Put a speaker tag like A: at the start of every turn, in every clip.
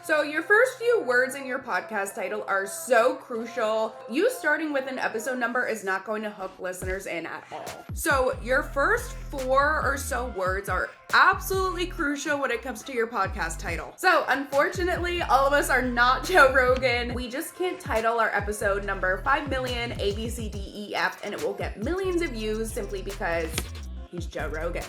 A: So your first few words in your podcast title are so crucial. You starting with an episode number is not going to hook listeners in at all. So your first 4 or so words are absolutely crucial when it comes to your podcast title. So unfortunately, all of us are not Joe Rogan. We just can't title our episode number 5 million ABCDEF and it will get millions of views simply because he's Joe Rogan.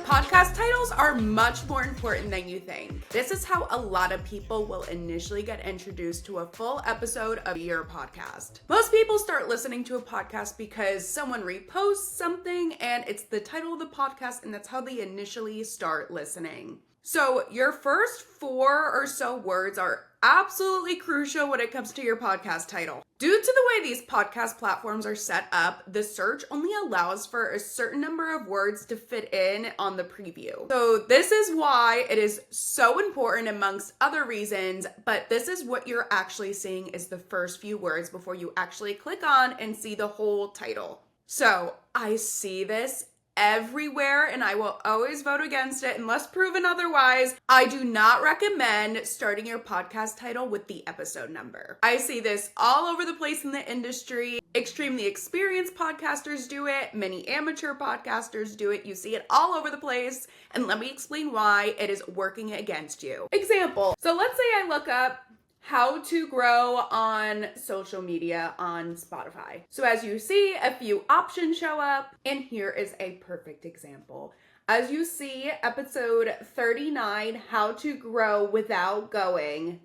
A: Podcast titles are much more important than you think. This is how a lot of people will initially get introduced to a full episode of your podcast. Most people start listening to a podcast because someone reposts something and it's the title of the podcast, and that's how they initially start listening. So your first 4 or so words are absolutely crucial when it comes to your podcast title. Due to the way these podcast platforms are set up, the search only allows for a certain number of words to fit in on the preview. So this is why it is so important amongst other reasons, but this is what you're actually seeing is the first few words before you actually click on and see the whole title. So I see this everywhere and I will always vote against it unless proven otherwise. I do not recommend starting your podcast title with the episode number. I see this all over the place in the industry. Extremely experienced podcasters do it. Many amateur podcasters do it. You see it all over the place. And let me explain why it is working against you. Example. So let's say I look up how to grow on social media on Spotify. So as you see, a few options show up, and here is a perfect example. As you see, episode 39, how to grow without going, ...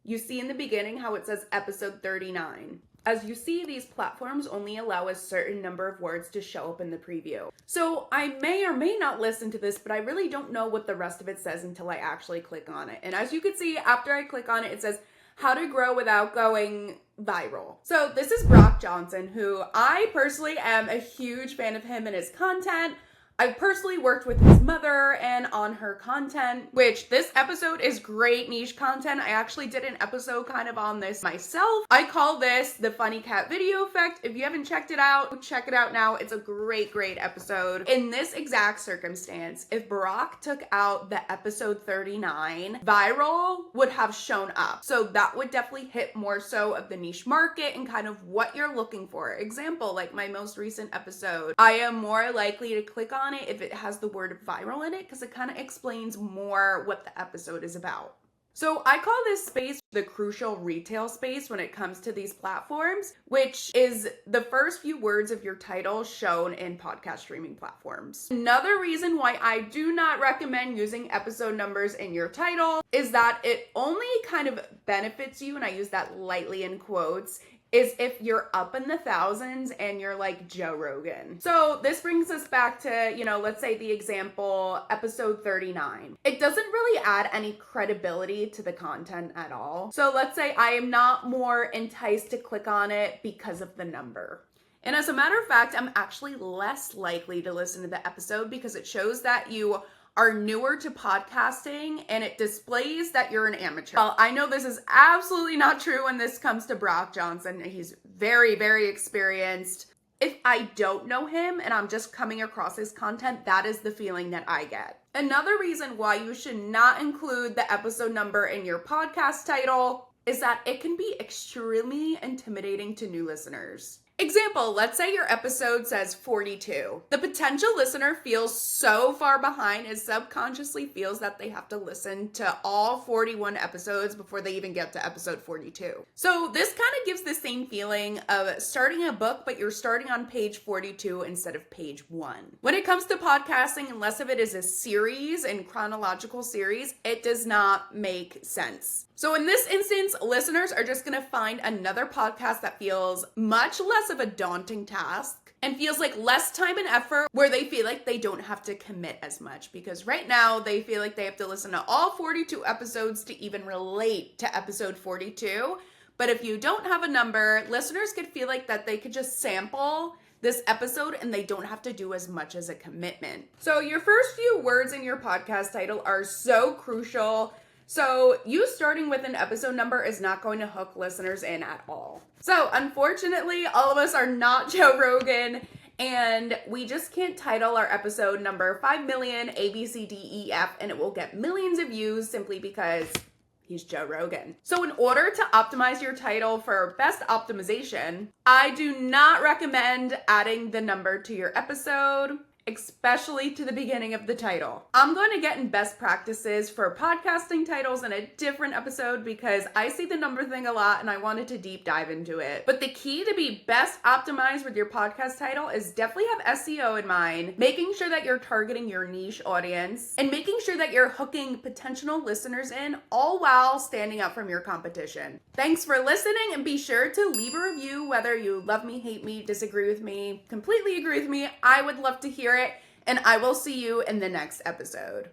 A: You see in the beginning how it says episode 39. As you see, these platforms only allow a certain number of words to show up in the preview. So I may or may not listen to this, but I really don't know what the rest of it says until I actually click on it. And as you can see, after I click on it, it says how to grow without going viral. So this is Brock Johnson, who I personally am a huge fan of him and his content. I've personally worked with his mother and on her content, which this episode is great niche content. I actually did an episode kind of on this myself. I call this the Funny Cat Video Effect. If you haven't checked it out, check it out now. It's a great episode. In this exact circumstance, if Brock took out the episode 39, viral would have shown up. So that would definitely hit more so of the niche market and kind of what you're looking for. Example, like my most recent episode, I am more likely to click on it if it has the word viral in it because it kind of explains more what the episode is about. So I call this space the crucial retail space when it comes to these platforms, which is the first few words of your title shown in podcast streaming platforms. Another reason why I do not recommend using episode numbers in your title is that it only kind of benefits you, and I use that lightly in quotes, is if you're up in the thousands and you're like Joe Rogan. So this brings us back to, let's say the example, episode 39. It doesn't really add any credibility to the content at all. So let's say I am not more enticed to click on it because of the number. And as a matter of fact, I'm actually less likely to listen to the episode because it shows that you are newer to podcasting and it displays that you're an amateur. Well, I know this is absolutely not true when this comes to Brock Johnson. He's very experienced. If I don't know him and I'm just coming across his content, that is the feeling that I get. Another reason why you should not include the episode number in your podcast title is that it can be extremely intimidating to new listeners. Example, let's say your episode says 42. The potential listener feels so far behind and subconsciously feels that they have to listen to all 41 episodes before they even get to episode 42. So this kind of gives the same feeling of starting a book, but you're starting on page 42 instead of page 1. When it comes to podcasting, unless of it is a series and chronological series, it does not make sense. So in this instance, listeners are just going to find another podcast that feels much less of a daunting task and feels like less time and effort, where they feel like they don't have to commit as much, because right now they feel like they have to listen to all 42 episodes to even relate to episode 42. But if you don't have a number, listeners could feel like that they could just sample this episode and they don't have to do as much as a commitment. So your first few words in your podcast title are so crucial. So you starting with an episode number is not going to hook listeners in at all. So unfortunately, all of us are not Joe Rogan. And we just can't title our episode number 5 million ABCDEF and it will get millions of views simply because he's Joe Rogan. So in order to optimize your title for best optimization, I do not recommend adding the number to your episode, especially to the beginning of the title. I'm going to get in best practices for podcasting titles in a different episode because I see the number thing a lot and I wanted to deep dive into it. But the key to be best optimized with your podcast title is definitely have SEO in mind, making sure that you're targeting your niche audience, and making sure that you're hooking potential listeners in, all while standing out from your competition. Thanks for listening, and be sure to leave a review whether you love me, hate me, disagree with me, completely agree with me. I would love to hear it. And I will see you in the next episode.